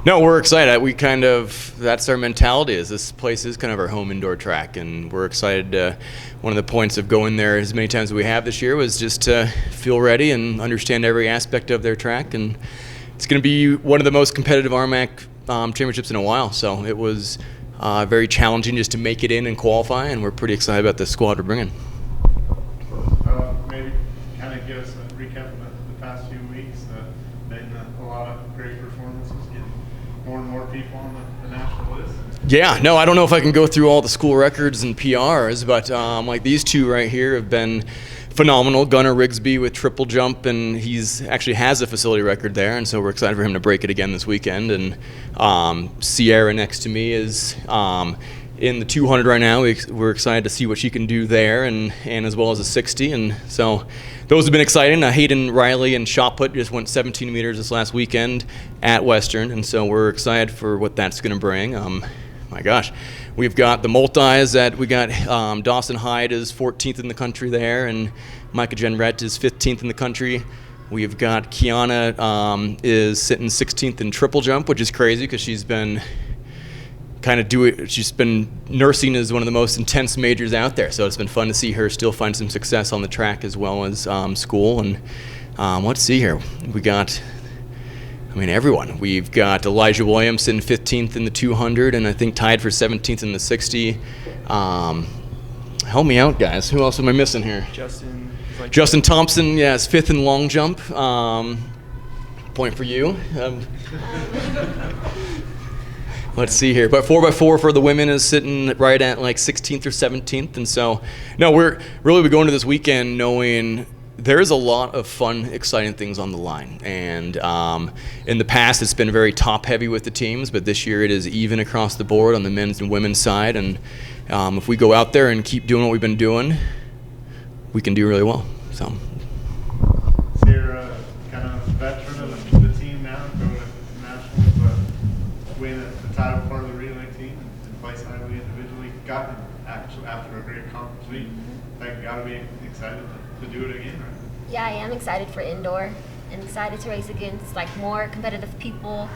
No, we're excited. That's our mentality, is this place is kind of our home indoor track, and we're excited. One of the points of going there as many times as we have this year was just to feel ready and understand every aspect of their track, and it's going to be one of the most competitive RMAC championships in a while, so it was very challenging just to make it in and qualify, and we're pretty excited about the squad we're bringing. Maybe kind of give us a recap of the past few weeks. Been a lot of great performances, getting more and more people on the national list. Yeah, no, I don't know if I can go through all the school records and PRs, but like these two right here have been phenomenal. Gunnar Rigsby with triple jump, and he's actually has a facility record there, and so we're excited for him to break it again this weekend. And Sierra next to me is in the 200 right now. We're excited to see what she can do there, and as well as a 60. And so those have been exciting. Hayden Riley and shot put just went 17 meters this last weekend at Western, and so we're excited for what that's going to bring. My gosh, we've got the multis that we got. Dawson Hyde is 14th in the country there, and Micah Jenrette is 15th in the country. We've got Kiana is sitting 16th in triple jump, which is crazy because she's been she's been nursing as one of the most intense majors out there. So it's been fun to see her still find some success on the track as well as school. And let's see here. We got, everyone. We've got Elijah Williamson 15th in the 200, and I think tied for 17th in the 60. Help me out, guys. Who else am I missing here? Justin Thompson, is 5th in long jump. Point for you. Let's see here. But 4x4 for the women is sitting right at like 16th or 17th. And so, no, we're going to this weekend knowing there's a lot of fun, exciting things on the line. And in the past, it's been very top-heavy with the teams, but this year it is even across the board on the men's and women's side. And if we go out there and keep doing what we've been doing, we can do really well. So you're kind of a veteran of the team now, going to nationals, but win the title part of the relay team and place highly individually. Gotten actually after a great conference week, like got to be excited to do it again, right? Yeah, I am excited for indoor and excited to race against like more competitive people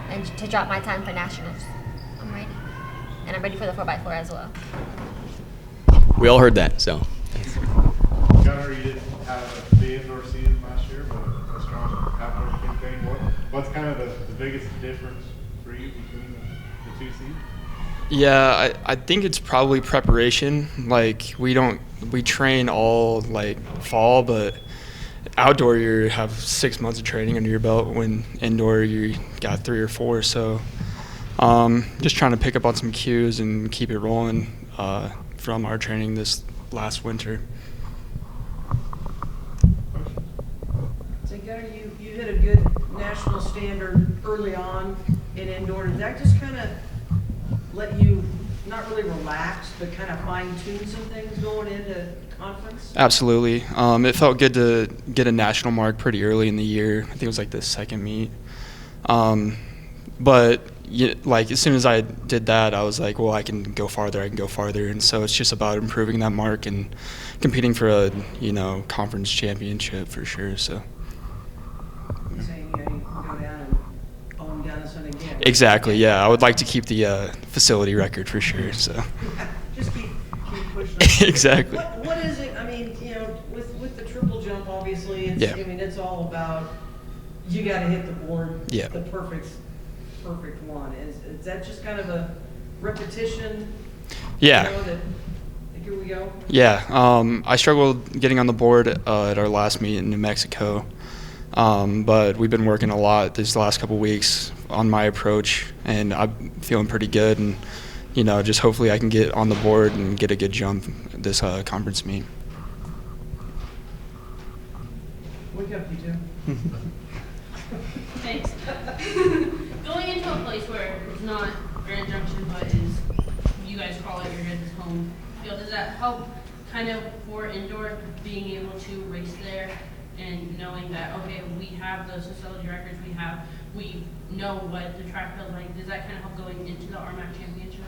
and to drop my time for nationals. I'm ready, and I'm ready for the 4x4 as well. We all heard that, so. Gunnar, you didn't have the indoor season last year, but a strong outdoor campaign. What's kind of the biggest difference for you between the two seasons? Yeah, I think it's probably preparation. Like we train all like fall, but outdoor you have 6 months of training under your belt. When indoor you got 3 or 4. So just trying to pick up on some cues and keep it rolling from our training this last winter. So Gunnar, you hit a good national standard early on in indoor. Did that just kind of let you not really relax, but kind of fine-tune some things going into conference? Absolutely. It felt good to get a national mark pretty early in the year. I think it was like the second meet. But like as soon as I did that, I was like, well, I can go farther. And so it's just about improving that mark and competing for a conference championship for sure. So. You're saying you can go down and own Gunnison again? Exactly. Yeah, I would like to keep the facility record for sure. So. Just keep pushing. Exactly. What is it? I mean, with the triple jump, obviously, it's all about you got to hit the board. Yeah. The perfect one. Is that just kind of a repetition? Yeah. Here we go. Yeah. I struggled getting on the board at our last meet in New Mexico, but we've been working a lot these last couple weeks on my approach, and I'm feeling pretty good. And just hopefully I can get on the board and get a good jump this conference meet. Wake up, you two. Thanks. Going into a place where it's not Grand Junction, but is, you guys call it your guys' home field, does that help kind of for indoor being able to race there and knowing that, okay, we have those facility records, we know what the track feels like? Does that kind of help going into the RMAC Championship?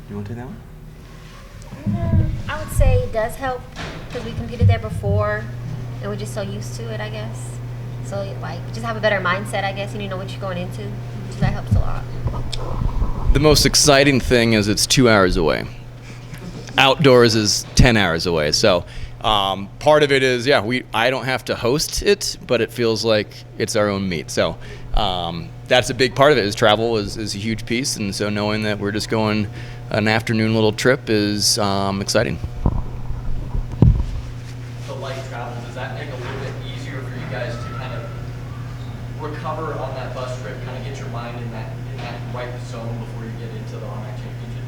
You want to do that one? I would say it does help because we competed there before and we're just so used to it, I guess. So like just have a better mindset, I guess, and you know what you're going into. So that helps a lot. The most exciting thing is it's 2 hours away. Outdoors is 10 hours away. So part of it is, I don't have to host it, but it feels like it's our own meet. So that's a big part of it. Is travel is a huge piece, and so knowing that we're just going an afternoon little trip is exciting. The light travel, does that make it a little bit easier for you guys to kind of recover on that bus trip, kind of get your mind in that right zone before you get into the RMAC Championship?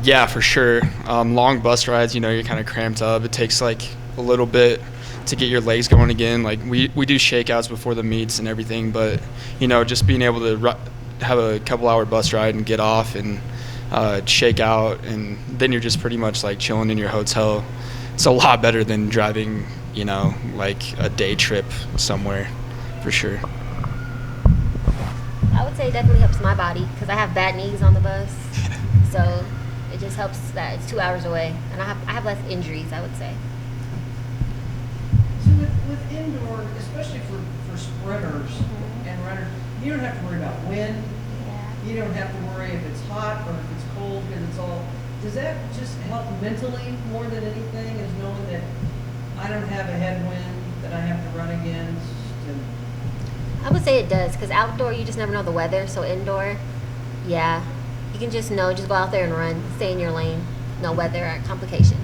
Yeah, for sure. Long bus rides, you're kind of cramped up. It takes like a little bit to get your legs going again. Like we do shakeouts before the meets and everything, but just being able to have a couple-hour bus ride and get off and shake out, and then you're just pretty much like chilling in your hotel. It's a lot better than driving, like a day trip somewhere, for sure. I would say it definitely helps my body because I have bad knees on the bus. So it just helps that it's 2 hours away, and I have less injuries, I would say. So with indoor, especially for sprinters and runners, you don't have to worry about wind. Yeah. You don't have to worry if it's hot or if it's cold, because it's all. Does that just help mentally more than anything? Is knowing that I don't have a headwind that I have to run against? And I would say it does because outdoor you just never know the weather. So indoor, you can just go out there and run, stay in your lane, no weather or complications.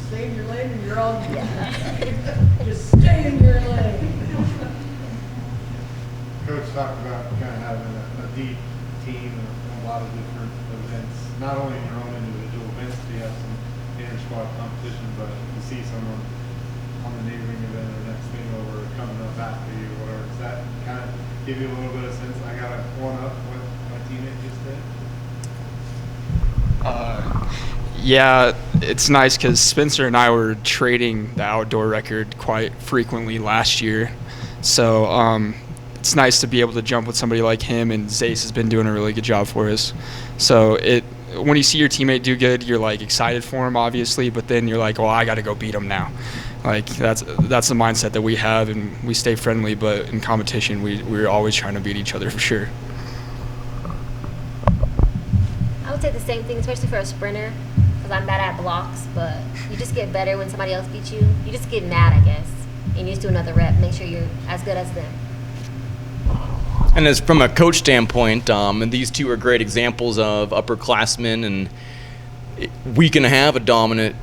stay in your lane and you're all good. Yeah. Just stay in your lane. Coach talked about kind of having a deep team and a lot of different events, not only in your own individual events, do you have some inter-squad competition, but you see someone on the neighboring event or next thing over coming up after you, or does that kind of give you a little bit of sense, I got to one-up what my teammate just did? Yeah, it's nice because Spencer and I were trading the outdoor record quite frequently last year. So it's nice to be able to jump with somebody like him, and Zace has been doing a really good job for us. So when you see your teammate do good, you're like excited for him, obviously, but then you're like, well, I got to go beat him now. Like that's the mindset that we have, and we stay friendly, but in competition, we're always trying to beat each other for sure. I would say the same thing, especially for a sprinter, because I'm bad at blocks, but you just get better when somebody else beats you. You just get mad, I guess, and you just do another rep, make sure you're as good as them. And as from a coach standpoint, and these two are great examples of upperclassmen, and we can have a dominant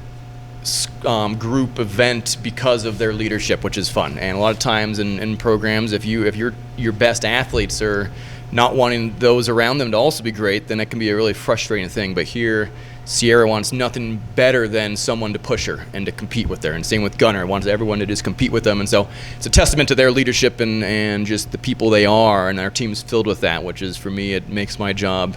group event because of their leadership, which is fun. And a lot of times in programs, if your best athletes are not wanting those around them to also be great, then it can be a really frustrating thing. But here, Sierra wants nothing better than someone to push her and to compete with her. And same with Gunner, wants everyone to just compete with them. And so it's a testament to their leadership and just the people they are, and our team's filled with that, which is, for me, it makes my job,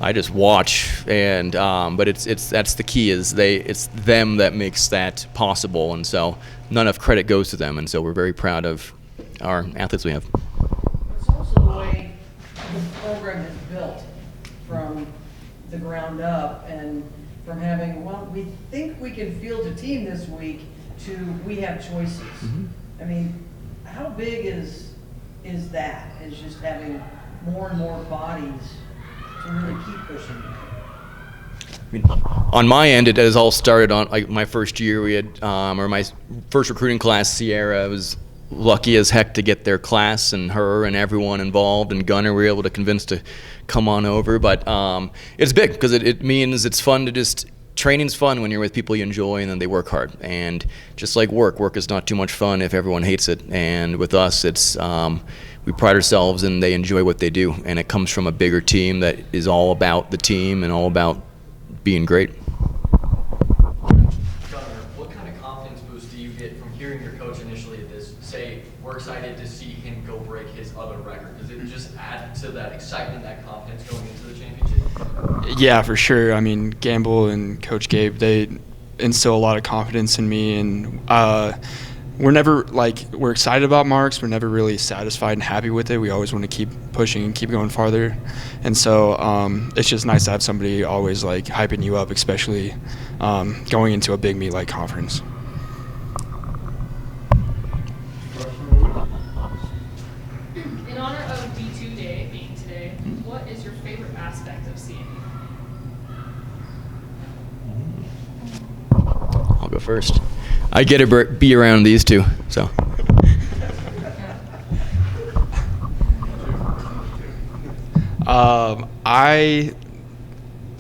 I just watch. And but that's the key, is it's them that makes that possible. And so none of credit goes to them. And so we're very proud of our athletes we have. It's also the way the program is built from the ground up, and from having, well, we think we can field a team this week, to we have choices. Mm-hmm. I mean, how big is that? Is just having more and more bodies to really keep pushing. I mean, on my end, it has all started on like my first year. We had, or my first recruiting class, Sierra. I was lucky as heck to get their class and her and everyone involved, and Gunner we were able to convince to come on over. But it's big because it means it's fun to just, training's fun when you're with people you enjoy and then they work hard. And just like work is not too much fun if everyone hates it. And with us, it's we pride ourselves and they enjoy what they do. And it comes from a bigger team that is all about the team and all about being great. What kind of confidence boost do you get from hearing your coach initially at this say, we're excited to see him go break his other record? Does it just add to that excitement, that confidence going into the championship? Yeah, for sure. I mean, Gamble and Coach Gabe, they instill a lot of confidence in me, and we're excited about marks. We're never really satisfied and happy with it. We always want to keep pushing and keep going farther. And so it's just nice to have somebody always like hyping you up, especially going into a big meet like conference. go first. I get to be around these two, so.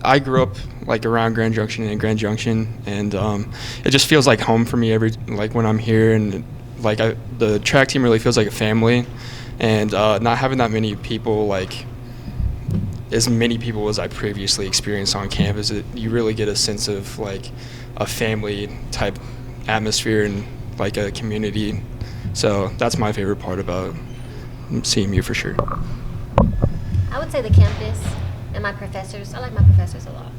I grew up like around Grand Junction and Grand Junction, and it just feels like home for me when I'm here, and like the track team really feels like a family, and not having that many people, like as many people as I previously experienced on campus, you really get a sense of like a family type atmosphere and like a community. So that's my favorite part about CMU for sure. I would say the campus and my professors. I like my professors a lot.